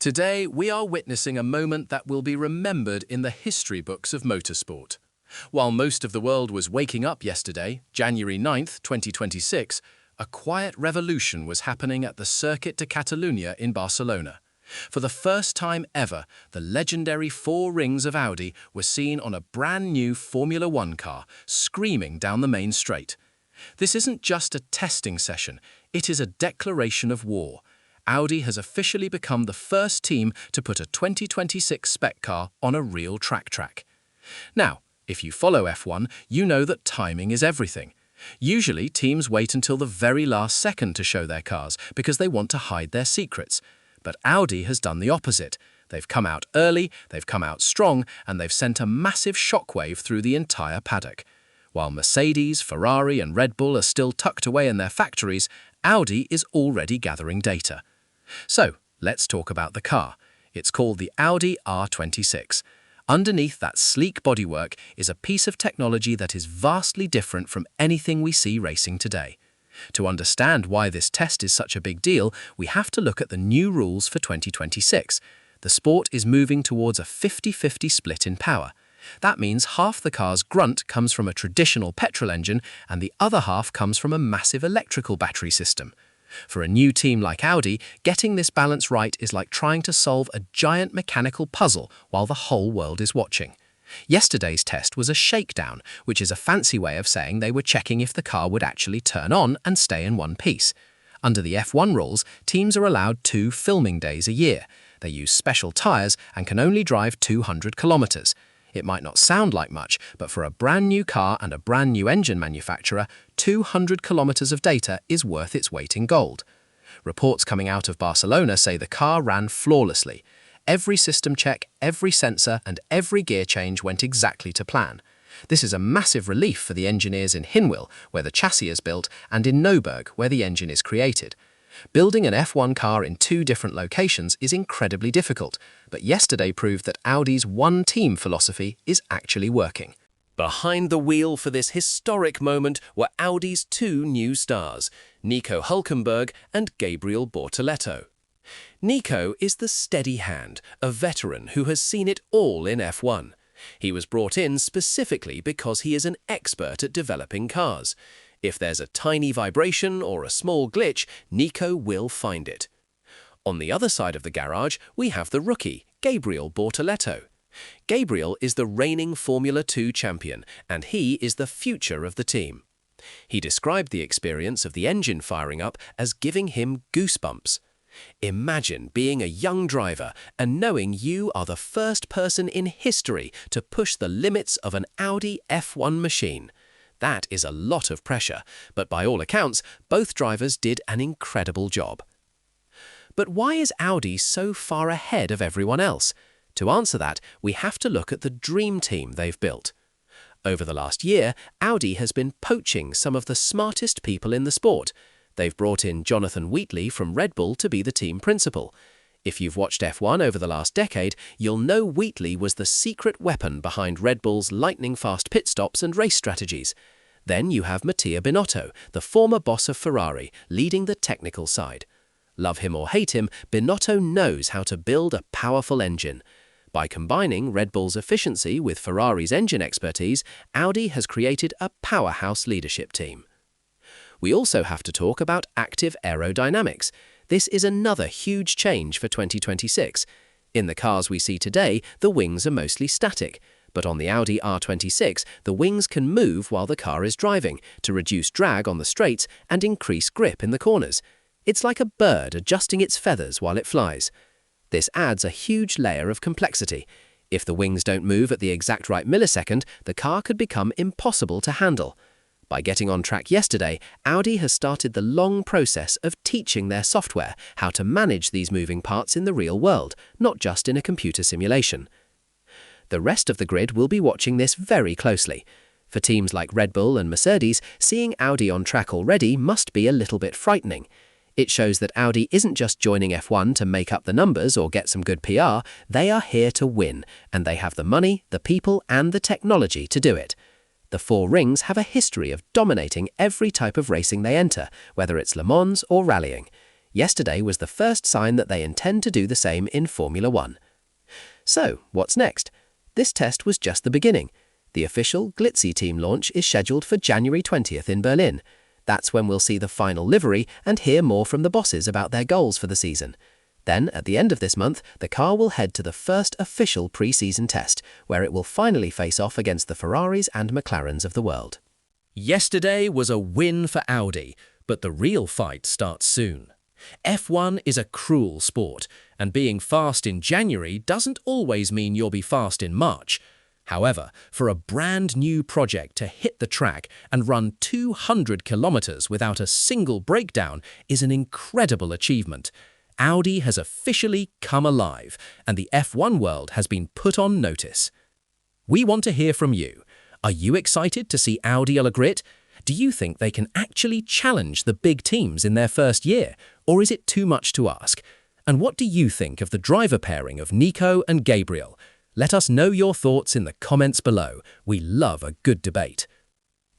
Today, we are witnessing a moment that will be remembered in the history books of motorsport. While most of the world was waking up yesterday, January 9th, 2026, a quiet revolution was happening at the Circuit de Catalunya in Barcelona. For the first time ever, the legendary four rings of Audi were seen on a brand new Formula One car, screaming down the main straight. This isn't just a testing session, it is a declaration of war. Audi has officially become the first team to put a 2026-spec car on a real track. Now, if you follow F1, you know that timing is everything. Usually, teams wait until the very last second to show their cars because they want to hide their secrets. But Audi has done the opposite. They've come out early, they've come out strong, and they've sent a massive shockwave through the entire paddock. While Mercedes, Ferrari, and Red Bull are still tucked away in their factories, Audi is already gathering data. So, let's talk about the car. It's called the Audi R26. Underneath that sleek bodywork is a piece of technology that is vastly different from anything we see racing today. To understand why this test is such a big deal, we have to look at the new rules for 2026. The sport is moving towards a 50-50 split in power. That means half the car's grunt comes from a traditional petrol engine and the other half comes from a massive electrical battery system. For a new team like Audi, getting this balance right is like trying to solve a giant mechanical puzzle while the whole world is watching. Yesterday's test was a shakedown, which is a fancy way of saying they were checking if the car would actually turn on and stay in one piece. Under the F1 rules, teams are allowed 2 filming days a year. They use special tyres and can only drive 200 kilometers. It might not sound like much, but for a brand new car and a brand new engine manufacturer, 200 kilometers of data is worth its weight in gold. Reports coming out of Barcelona say the car ran flawlessly. Every system check, every sensor, and every gear change went exactly to plan. This is a massive relief for the engineers in Hinwil, where the chassis is built, and in Neuburg, where the engine is created. Building an F1 car in 2 different locations is incredibly difficult, but yesterday proved that Audi's one-team philosophy is actually working. Behind the wheel for this historic moment were Audi's 2 new stars, Nico Hülkenberg and Gabriel Bortoleto. Nico is the steady hand, a veteran who has seen it all in F1. He was brought in specifically because he is an expert at developing cars. If there's a tiny vibration or a small glitch, Nico will find it. On the other side of the garage, we have the rookie, Gabriel Bortoleto. Gabriel is the reigning Formula 2 champion, and he is the future of the team. He described the experience of the engine firing up as giving him goosebumps. Imagine being a young driver and knowing you are the first person in history to push the limits of an Audi F1 machine. That is a lot of pressure, but by all accounts, both drivers did an incredible job. But why is Audi so far ahead of everyone else? To answer that, we have to look at the dream team they've built. Over the last year, Audi has been poaching some of the smartest people in the sport. They've brought in Jonathan Wheatley from Red Bull to be the team principal. If you've watched F1 over the last decade, you'll know Wheatley was the secret weapon behind Red Bull's lightning-fast pit stops and race strategies. Then you have Mattia Binotto, the former boss of Ferrari, leading the technical side. Love him or hate him, Binotto knows how to build a powerful engine. By combining Red Bull's efficiency with Ferrari's engine expertise, Audi has created a powerhouse leadership team. We also have to talk about active aerodynamics. This is another huge change for 2026. In the cars we see today, the wings are mostly static. But on the Audi R26, the wings can move while the car is driving to reduce drag on the straights and increase grip in the corners. It's like a bird adjusting its feathers while it flies. This adds a huge layer of complexity. If the wings don't move at the exact right millisecond, the car could become impossible to handle. By getting on track yesterday, Audi has started the long process of teaching their software how to manage these moving parts in the real world, not just in a computer simulation. The rest of the grid will be watching this very closely. For teams like Red Bull and Mercedes, seeing Audi on track already must be a little bit frightening. It shows that Audi isn't just joining F1 to make up the numbers or get some good PR, they are here to win, and they have the money, the people, and the technology to do it. The four rings have a history of dominating every type of racing they enter, whether it's Le Mans or rallying. Yesterday was the first sign that they intend to do the same in Formula One. So, what's next? This test was just the beginning. The official Glitzy team launch is scheduled for January 20th in Berlin. That's when we'll see the final livery and hear more from the bosses about their goals for the season. Then, at the end of this month, the car will head to the first official pre-season test, where it will finally face off against the Ferraris and McLarens of the world. Yesterday was a win for Audi, but the real fight starts soon. F1 is a cruel sport, and being fast in January doesn't always mean you'll be fast in March. However, for a brand new project to hit the track and run 200 kilometers without a single breakdown is an incredible achievement. Audi has officially come alive, and the F1 world has been put on notice. We want to hear from you. Are you excited to see Audi a la grit? Do you think they can actually challenge the big teams in their first year, or is it too much to ask? And what do you think of the driver pairing of Nico and Gabriel? Let us know your thoughts in the comments below. We love a good debate.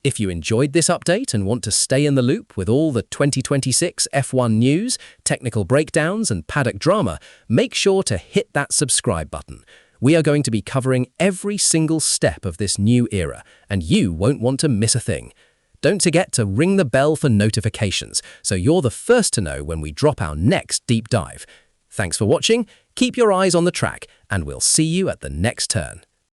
If you enjoyed this update and want to stay in the loop with all the 2026 F1 news, technical breakdowns and paddock drama, make sure to hit that subscribe button. We are going to be covering every single step of this new era, and you won't want to miss a thing. Don't forget to ring the bell for notifications, so you're the first to know when we drop our next deep dive. Thanks for watching, keep your eyes on the track, and we'll see you at the next turn.